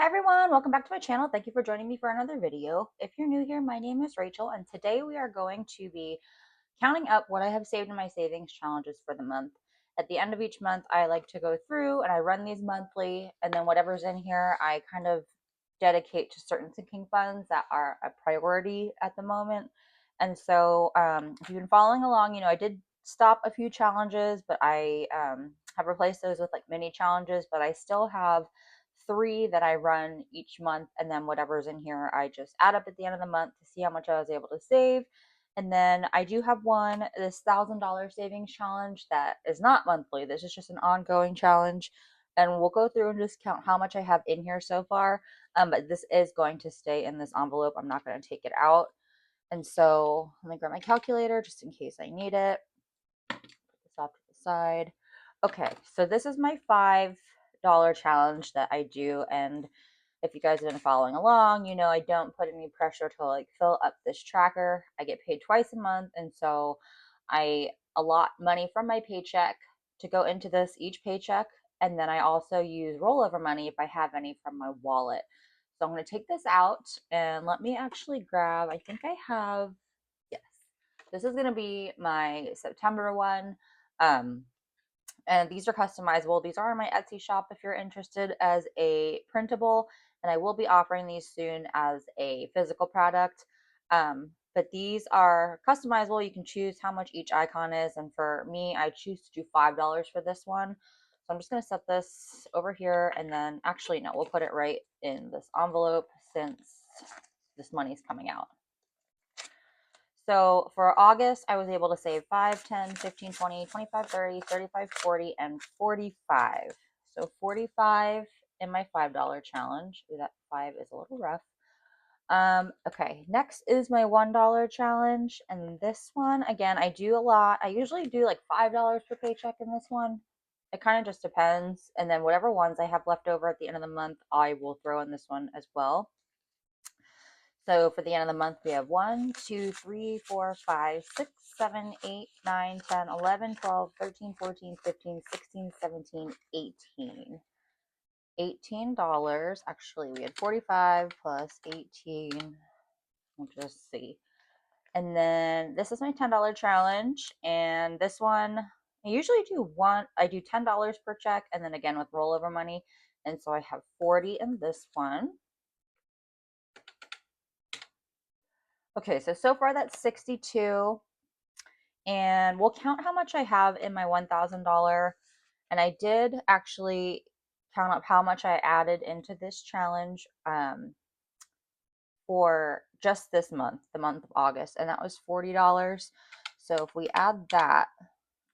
Hi everyone, welcome back to my channel. Thank you for joining me for another video. If you're new here, my name is Rachel and today we are going to be counting up what I have saved in my savings challenges for the month. At the end of each month, I like to go through and I run these monthly, and then whatever's in here, I kind of dedicate to certain sinking funds that are a priority at the moment. And so if you've been following along, I did stop a few challenges, but I have replaced those with like mini challenges, but I still have three that I run each month, and then whatever's in here, I just add up at the end of the month to see how much I was able to save. And then I do have this $1,000 savings challenge that is not monthly. This is just an ongoing challenge. And we'll go through and just count how much I have in here so far. But this is going to stay in this envelope. I'm not going to take it out. And so let me grab my calculator just in case I need it. Put this off to the side. Okay, so this is my $5 challenge that I do. And if you guys have been following along, I don't put any pressure to like fill up this tracker. I get paid twice a month, and so I allot money from my paycheck to go into this each paycheck, and then I also use rollover money if I have any from my wallet. So I'm going to take this out and let me actually grab, I think I have, yes, this is going to be my September one. Um, and these are customizable. These are in my Etsy shop if you're interested as a printable, and I will be offering these soon as a physical product. But these are customizable. You can choose how much each icon is, and for me, I choose to do $5 for this one. So I'm just going to set this over here, and then actually, no, we'll put it right in this envelope since this money's coming out. So for August, I was able to save 5, 10, 15, 20, 25, 30, 35, 40, and 45. So 45 in my $5 challenge. Ooh, that 5 is a little rough. Okay, next is my $1 challenge. And this one, again, I do a lot. I usually do like $5 per paycheck in this one. It kind of just depends. And then whatever ones I have left over at the end of the month, I will throw in this one as well. So for the end of the month, we have 1, 2, 3, 4, 5, 6, 7, 8, 9, 10, 11, 12, 13, 14, 15, 16, 17, 18. $18. Actually, we had 45 plus 18. We'll just see. And then this is my $10 challenge. And this one, I usually I do $10 per check, and then again with rollover money. And so I have 40 in this one. Okay, so far that's 62. And we'll count how much I have in my $1,000. And I did actually count up how much I added into this challenge for just this month, the month of August, and that was $40. So if we add that,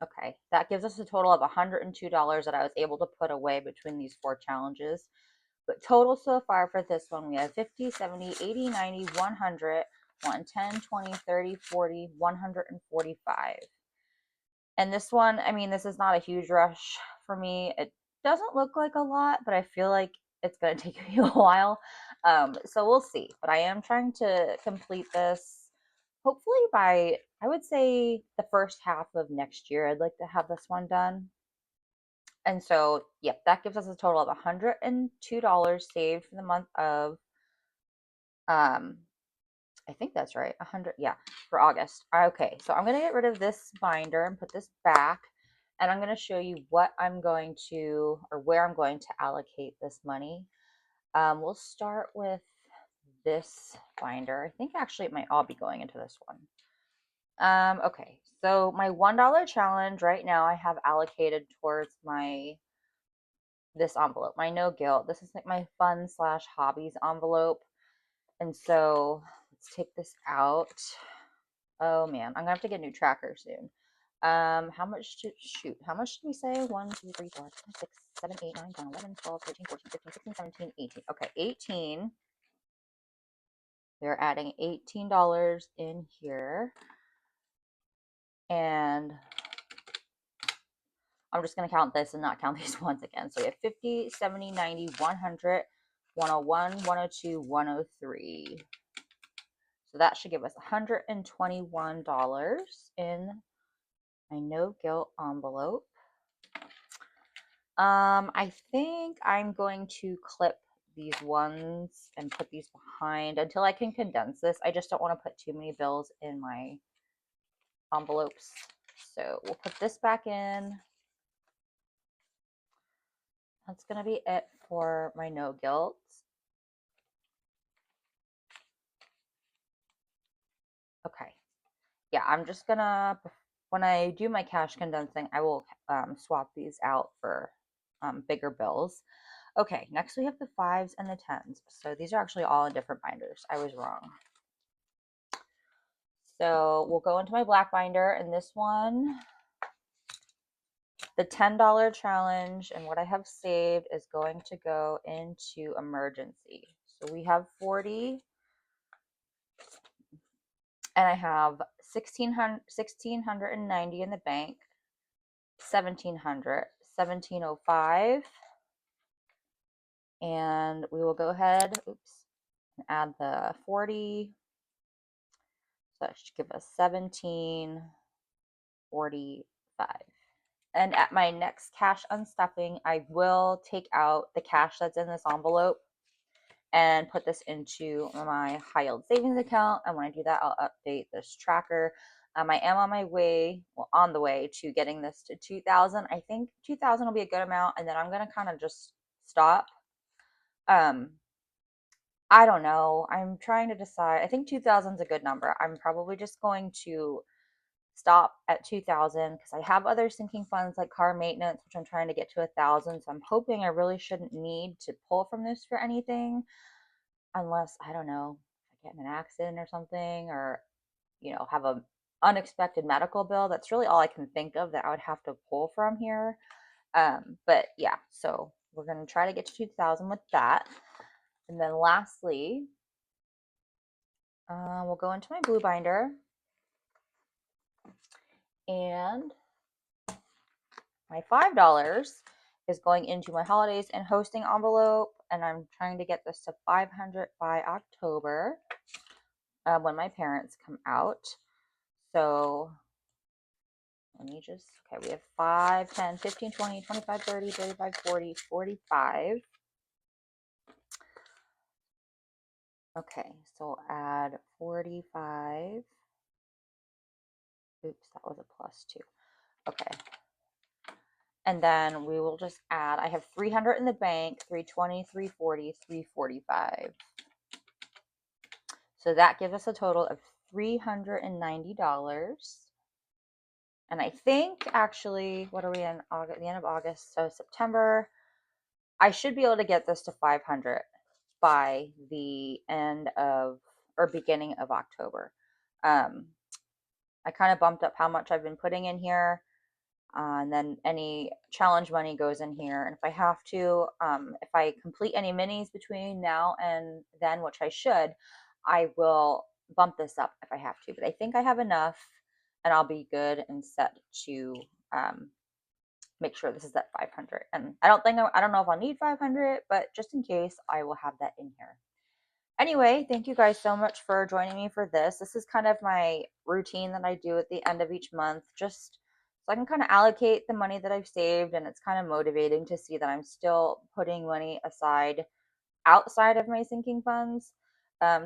okay, that gives us a total of $102 that I was able to put away between these four challenges. But total so far for this one, we have 50, 70, 80, 90, 100, 110, 20, 30, 40, 145. And this one, I mean, this is not a huge rush for me. It doesn't look like a lot, but I feel like it's going to take me a while. So we'll see. But I am trying to complete this hopefully by, I would say, the first half of next year. I'd like to have this one done. And so, yep, that gives us a total of $102 saved for the month of um, I think that's right. 100, yeah, for August. Okay, so I'm going to get rid of this binder and put this back. And I'm going to show you what I'm going to, or where I'm going to allocate this money. We'll start with this binder. I think actually it might all be going into this one. Okay, so my $1 challenge right now I have allocated towards this envelope, my no guilt. This is like my fun slash hobbies envelope. And so let's take this out. Oh man, I'm gonna have to get a new tracker soon. How much how much did we say? 1, 2, 3, 4, 5, 6, 7, 8, 9, 10, 11, 12, 13, 14, 15, 16, 17, 18. Okay, 18. They're adding $18 in here. And I'm just gonna count this and not count these ones again. So we have 50, 70, 90, 100, 101, 102, 103. So that should give us $121 in my no guilt envelope. I think I'm going to clip these ones and put these behind until I can condense this. I just don't want to put too many bills in my envelopes. So we'll put this back in. That's going to be it for my no guilt. Okay. Yeah, I'm just gonna, when I do my cash condensing, I will swap these out for bigger bills. Okay, next we have the fives and the tens. So these are actually all in different binders. I was wrong. So we'll go into my black binder, and this one, the $10 challenge, and what I have saved is going to go into emergency. So we have 40, and I have 1690 in the bank, 1700, 1705, and we will go ahead, oops, and add the 40. So that should give us 1745. And at my next cash unstuffing, I will take out the cash that's in this envelope and put this into my high yield savings account. And when I do that, I'll update this tracker. I am on my way, well, on the way to getting this to 2,000. I think 2,000 will be a good amount, and then I'm gonna kind of just stop. I don't know. I'm trying to decide. I think 2,000 is a good number. I'm probably just going to stop at 2,000 because I have other sinking funds like car maintenance, which I'm trying to get to 1,000. So I'm hoping I really shouldn't need to pull from this for anything unless, I don't know, if I get in an accident or something, or have a unexpected medical bill. That's really all I can think of that I would have to pull from here. But yeah, so we're going to try to get to 2,000 with that. And then lastly, we'll go into my blue binder, and my $5 is going into my holidays and hosting envelope, and I'm trying to get this to 500 by October, when my parents come out. So let me just, okay, we have 5, 10, 15, 20, 25, 30, 35, 40, 45. Okay, so add 45. Oops, that was a plus 2. Okay. And then we will just add, I have 300 in the bank, 320, 340, 345. So that gives us a total of $390. And I think actually, what are we in August, the end of August? So September, I should be able to get this to 500 by the end of, or beginning of October. I kind of bumped up how much I've been putting in here. And then any challenge money goes in here. And if I have to, if I complete any minis between now and then, which I should, I will bump this up if I have to. But I think I have enough, and I'll be good and set to make sure this is at 500. And I don't know if I'll need 500, but just in case, I will have that in here. Anyway, thank you guys so much for joining me for this. This is kind of my routine that I do at the end of each month, just so I can kind of allocate the money that I've saved, and it's kind of motivating to see that I'm still putting money aside outside of my sinking funds.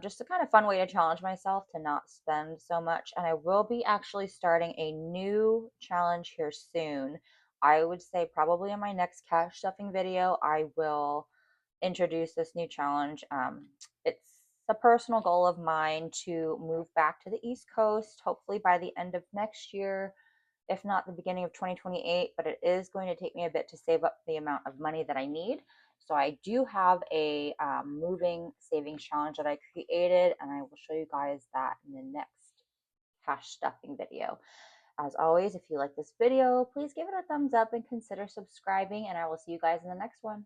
Just a kind of fun way to challenge myself to not spend so much. And I will be actually starting a new challenge here soon. I would say probably in my next cash stuffing video, I will introduce this new challenge. It's a personal goal of mine to move back to the East Coast, hopefully by the end of next year, if not the beginning of 2028. But it is going to take me a bit to save up the amount of money that I need. So I do have a moving savings challenge that I created, and I will show you guys that in the next cash stuffing video. As always, if you like this video, please give it a thumbs up and consider subscribing, and I will see you guys in the next one.